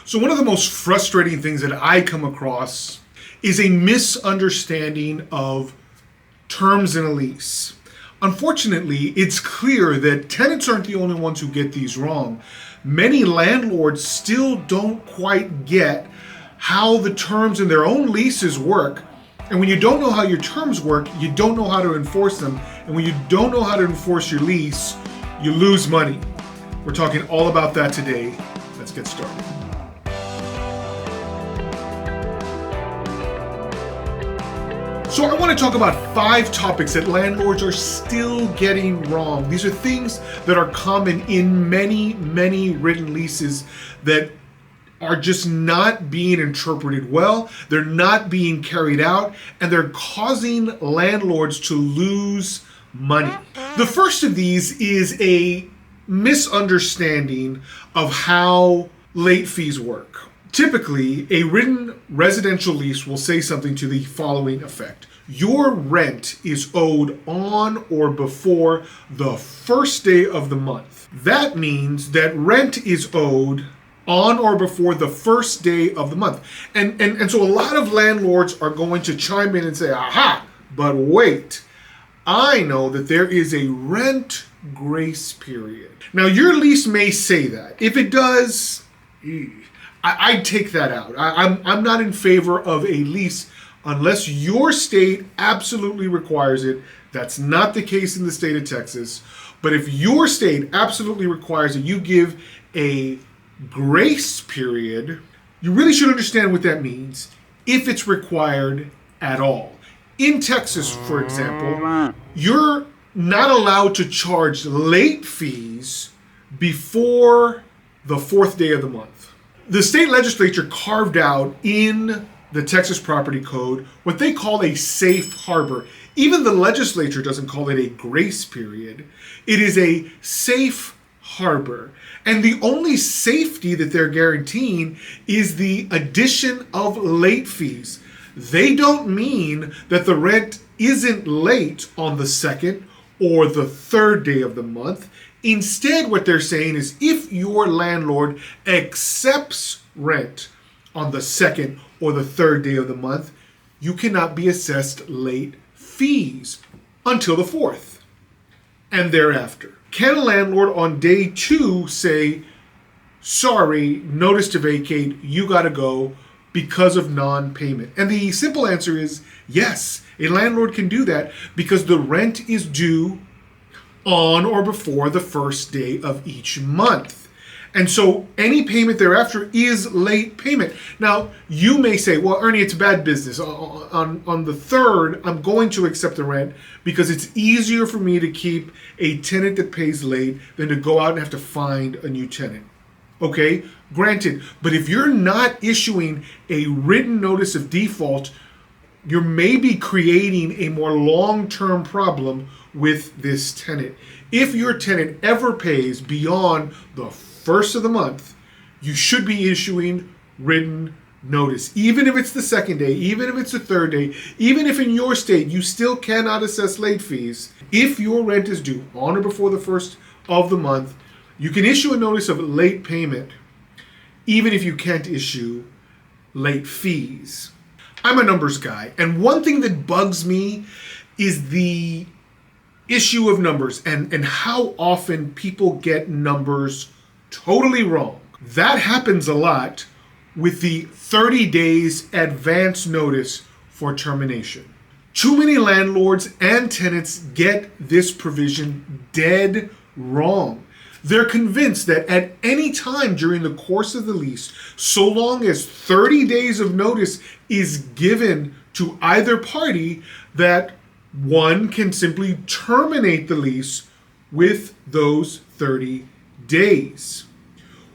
So one of the most frustrating things that I come across is a misunderstanding of terms in a lease. Unfortunately, it's clear that tenants aren't the only ones who get these wrong. Many landlords still don't quite get how the terms in their own leases work. And when you don't know how your terms work, you don't know how to enforce them. And when you don't know how to enforce your lease, you lose money. We're talking all about that today. Let's get started. So I want to talk about 5 topics that landlords are still getting wrong. These are things that are common in many, many written leases that are just not being interpreted well. They're not being carried out, and they're causing landlords to lose money. The first of these is a misunderstanding of how late fees work. Typically, a written residential lease will say something to the following effect. Your rent is owed on or before the first day of the month. That means that rent is owed on or before the first day of the month. And so a lot of landlords are going to chime in and say, aha, but wait, I know that there is a rent grace period. Now, your lease may say that. If it does, I'd take that out. I'm not in favor of a lease unless your state absolutely requires it. That's not the case in the state of Texas. But if your state absolutely requires it, you give a grace period, you really should understand what that means if it's required at all. In Texas, for example, you're not allowed to charge late fees before the 4th day of the month. The state legislature carved out in the Texas Property Code what they call a safe harbor. Even the legislature doesn't call it a grace period. It is a safe harbor. And the only safety that they're guaranteeing is the addition of late fees. They don't mean that the rent isn't late on the 2nd or the 3rd day of the month. Instead, what they're saying is if your landlord accepts rent on the 2nd or the 3rd day of the month, you cannot be assessed late fees until the 4th and thereafter. Can a landlord on day 2 say, sorry, notice to vacate, you gotta go because of non-payment? And the simple answer is yes, a landlord can do that because the rent is due on or before the first day of each month. And so any payment thereafter is late payment. Now, you may say, well, Ernie, it's bad business. On the 3rd, I'm going to accept the rent because it's easier for me to keep a tenant that pays late than to go out and have to find a new tenant. Okay, granted. But if you're not issuing a written notice of default, you're maybe creating a more long-term problem with this tenant. If your tenant ever pays beyond the 1st of the month, you should be issuing written notice. Even if it's the 2nd day, even if it's the 3rd day, even if in your state you still cannot assess late fees, if your rent is due on or before the 1st of the month, you can issue a notice of late payment, even if you can't issue late fees. I'm a numbers guy, and one thing that bugs me is the issue of numbers and how often people get numbers totally wrong. That happens a lot with the 30 days advance notice for termination. Too many landlords and tenants get this provision dead wrong. They're convinced that at any time during the course of the lease, so long as 30 days of notice is given to either party, that one can simply terminate the lease with those 30 days.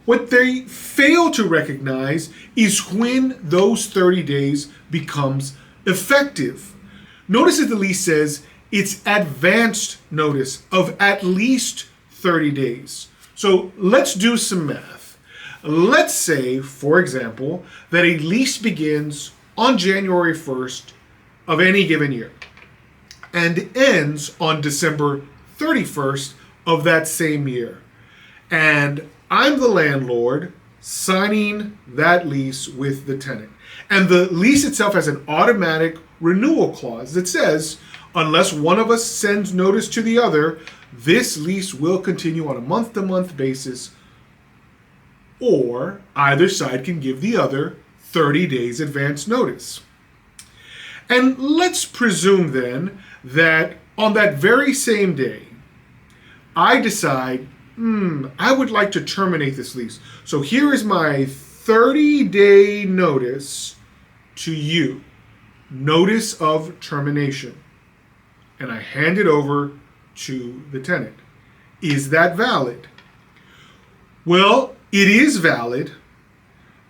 What they fail to recognize is when those 30 days becomes effective. Notice that the lease says it's advanced notice of at least 30 days. So let's do some math. Let's say, for example, that a lease begins on January 1st of any given year and ends on December 31st of that same year. And I'm the landlord signing that lease with the tenant. And the lease itself has an automatic renewal clause that says, unless one of us sends notice to the other, this lease will continue on a month-to-month basis, or either side can give the other 30 days advance notice. And let's presume then that on that very same day, I decide, I would like to terminate this lease. So here is my 30-day notice to you, notice of termination. And I hand it over to the tenant. Is that valid? Well, it is valid,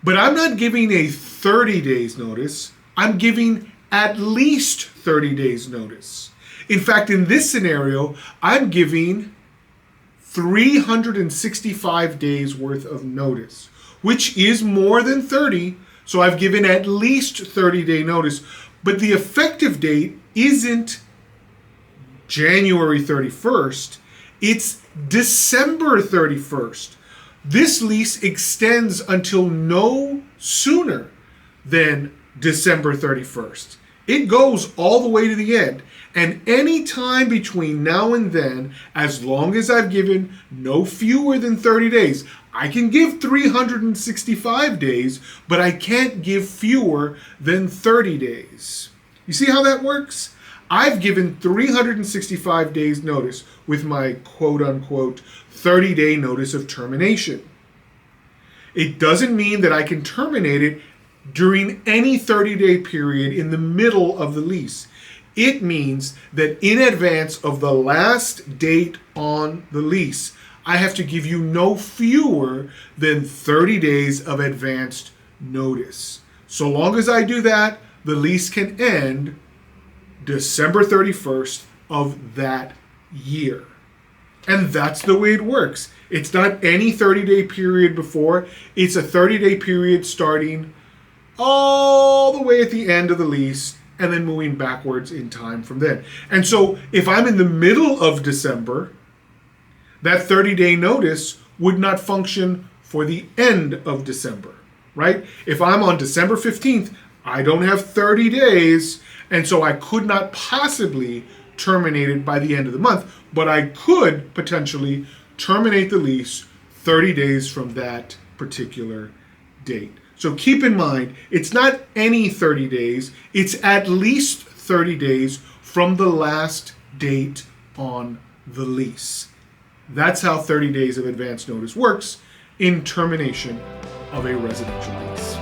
but I'm not giving a 30 days notice. I'm giving at least 30 days notice. In fact, in this scenario, I'm giving 365 days worth of notice, which is more than 30. So I've given at least 30-day notice, but the effective date isn't January 31st. It's December 31st. This lease extends until no sooner than December 31st. It goes all the way to the end. And any time between now and then, as long as I've given no fewer than 30 days, I can give 365 days, but I can't give fewer than 30 days. You see how that works? I've given 365 days notice with my quote-unquote 30-day notice of termination. It doesn't mean that I can terminate it during any 30-day period in the middle of the lease. It means that in advance of the last date on the lease, I have to give you no fewer than 30 days of advanced notice. So long as I do that, the lease can end December 31st of that year. And that's the way it works. It's not any 30-day period before. It's a 30-day period starting all the way at the end of the lease and then moving backwards in time from then. And so if I'm in the middle of December, that 30-day notice would not function for the end of December, right? If I'm on December 15th, I don't have 30 days, and so I could not possibly terminate it by the end of the month, but I could potentially terminate the lease 30 days from that particular date. So keep in mind, it's not any 30 days, it's at least 30 days from the last date on the lease. That's how 30 days of advance notice works in termination of a residential lease.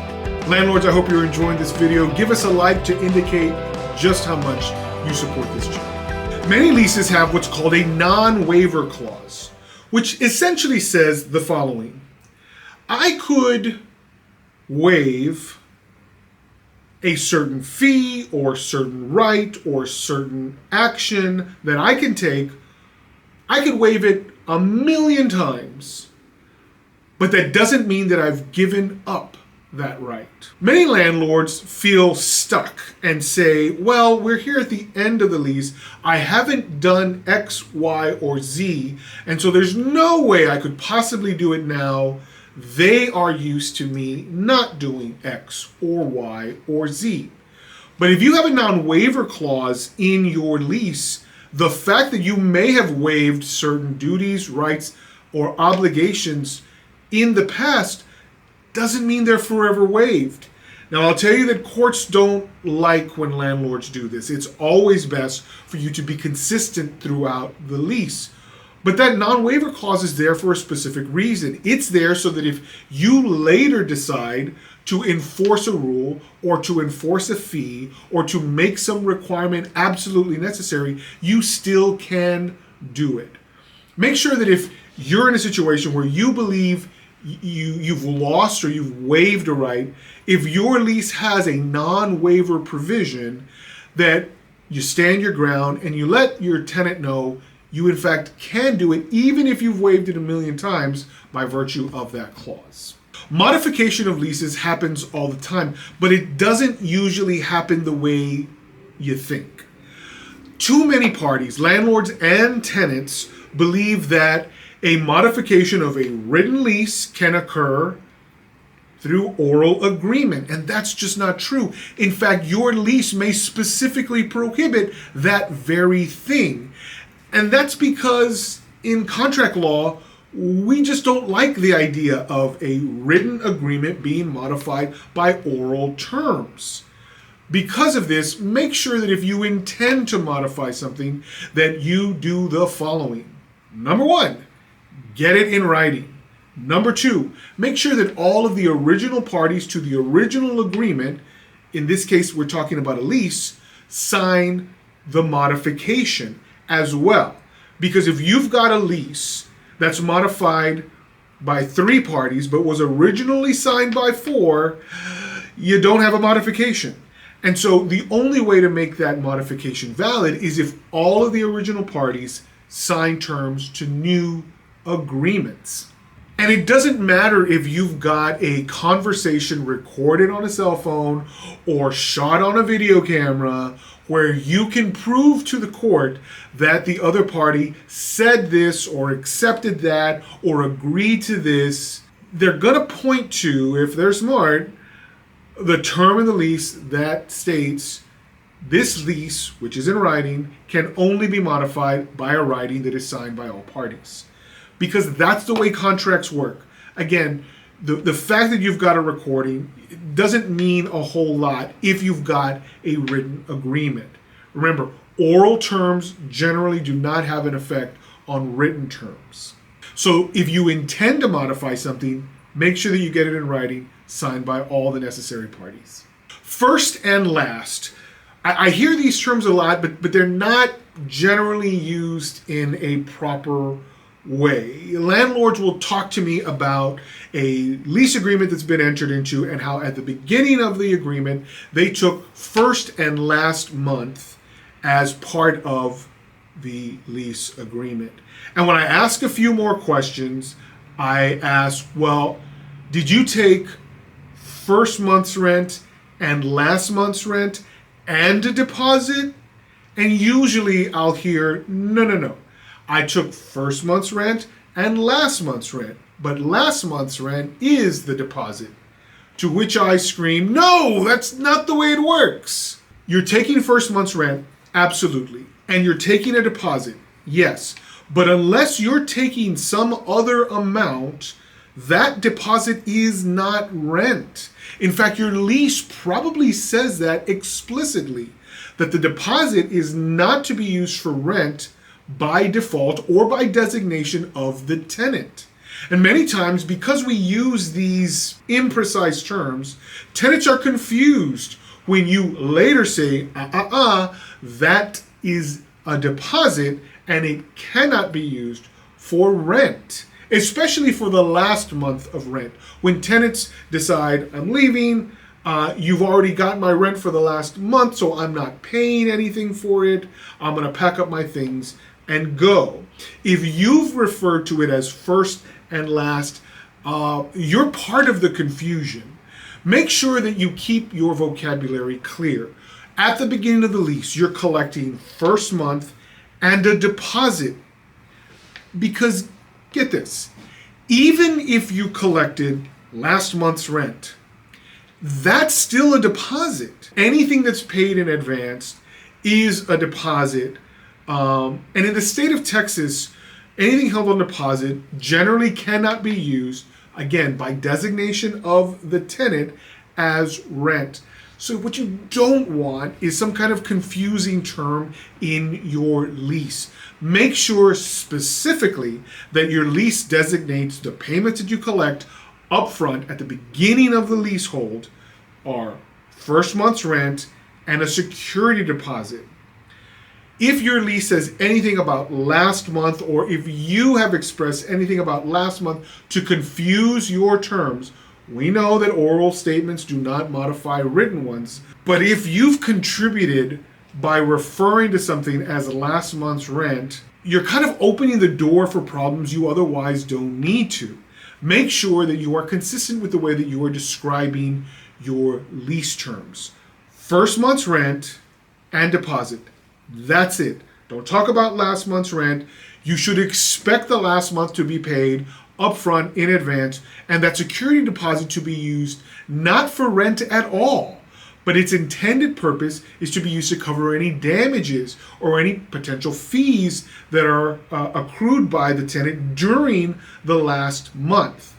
Landlords, I hope you're enjoying this video. Give us a like to indicate just how much you support this channel. Many leases have what's called a non-waiver clause, which essentially says the following. I could waive a certain fee or certain right or certain action that I can take. I could waive it 1,000,000 times, but that doesn't mean that I've given up that right. Many landlords feel stuck and say, well, we're here at the end of the lease. I haven't done X, Y, or Z, and so there's no way I could possibly do it now. They are used to me not doing X or Y or Z. But if you have a non-waiver clause in your lease, the fact that you may have waived certain duties, rights, or obligations in the past doesn't mean they're forever waived. Now, I'll tell you that courts don't like when landlords do this. It's always best for you to be consistent throughout the lease. But that non-waiver clause is there for a specific reason. It's there so that if you later decide to enforce a rule or to enforce a fee or to make some requirement absolutely necessary, you still can do it. Make sure that if you're in a situation where you believe you've lost or you've waived a right, if your lease has a non-waiver provision, that you stand your ground and you let your tenant know you in fact can do it even if you've waived it 1,000,000 times by virtue of that clause. Modification of leases happens all the time, but it doesn't usually happen the way you think. Too many parties, landlords and tenants, believe that a modification of a written lease can occur through oral agreement. And that's just not true. In fact, your lease may specifically prohibit that very thing. And that's because in contract law, we just don't like the idea of a written agreement being modified by oral terms. Because of this, make sure that if you intend to modify something, that you do the following. Number one, get it in writing. Number two, make sure that all of the original parties to the original agreement, in this case we're talking about a lease, sign the modification as well. Because if you've got a lease that's modified by 3 parties but was originally signed by 4, you don't have a modification. And so the only way to make that modification valid is if all of the original parties sign terms to new agreements. And it doesn't matter if you've got a conversation recorded on a cell phone or shot on a video camera where you can prove to the court that the other party said this or accepted that or agreed to this. They're going to point to, if they're smart, the term in the lease that states this lease, which is in writing, can only be modified by a writing that is signed by all parties. Because that's the way contracts work. Again, the fact that you've got a recording doesn't mean a whole lot if you've got a written agreement. Remember, oral terms generally do not have an effect on written terms. So if you intend to modify something, make sure that you get it in writing, signed by all the necessary parties. First and last. I hear these terms a lot, but they're not generally used in a proper way. Landlords will talk to me about a lease agreement that's been entered into and how at the beginning of the agreement they took first and last month as part of the lease agreement. And when I ask a few more questions, I ask, well, did you take first month's rent and last month's rent and a deposit? And usually I'll hear, no. I took first month's rent and last month's rent, but last month's rent is the deposit. To which I scream, no, that's not the way it works. You're taking first month's rent, absolutely. And you're taking a deposit, yes. But unless you're taking some other amount, that deposit is not rent. In fact, your lease probably says that explicitly, that the deposit is not to be used for rent by default or by designation of the tenant. And many times, because we use these imprecise terms, tenants are confused when you later say, that is a deposit and it cannot be used for rent, especially for the last month of rent. When tenants decide, I'm leaving, you've already got my rent for the last month, so I'm not paying anything for it. I'm going to pack up my things and go. If you've referred to it as first and last, you're part of the confusion. Make sure that you keep your vocabulary clear. At the beginning of the lease, you're collecting first month and a deposit. Because, get this, even if you collected last month's rent, that's still a deposit. Anything that's paid in advance is a deposit. And in the state of Texas, anything held on deposit generally cannot be used, again, by designation of the tenant as rent. So what you don't want is some kind of confusing term in your lease. Make sure specifically that your lease designates the payments that you collect upfront at the beginning of the leasehold are first month's rent and a security deposit. If your lease says anything about last month, or if you have expressed anything about last month to confuse your terms, we know that oral statements do not modify written ones. But if you've contributed by referring to something as last month's rent, you're kind of opening the door for problems you otherwise don't need to. Make sure that you are consistent with the way that you are describing your lease terms. First month's rent and deposit. That's it. Don't talk about last month's rent. You should expect the last month to be paid upfront in advance, and that security deposit to be used not for rent at all, but its intended purpose is to be used to cover any damages or any potential fees that are accrued by the tenant during the last month,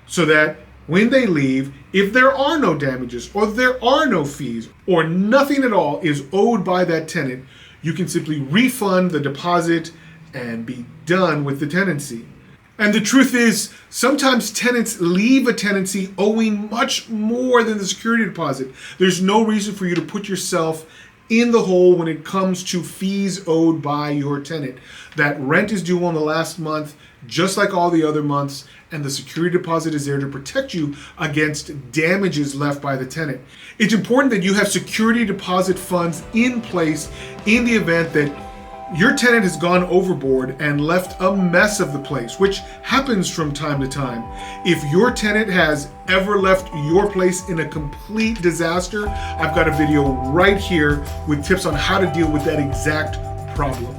so that when they leave, if there are no damages or there are no fees or nothing at all is owed by that tenant, you can simply refund the deposit and be done with the tenancy. And the truth is, sometimes tenants leave a tenancy owing much more than the security deposit. There's no reason for you to put yourself in the hole when it comes to fees owed by your tenant. That rent is due on the last month, just like all the other months, and the security deposit is there to protect you against damages left by the tenant. It's important that you have security deposit funds in place in the event that your tenant has gone overboard and left a mess of the place, which happens from time to time. If your tenant has ever left your place in a complete disaster, I've got a video right here with tips on how to deal with that exact problem.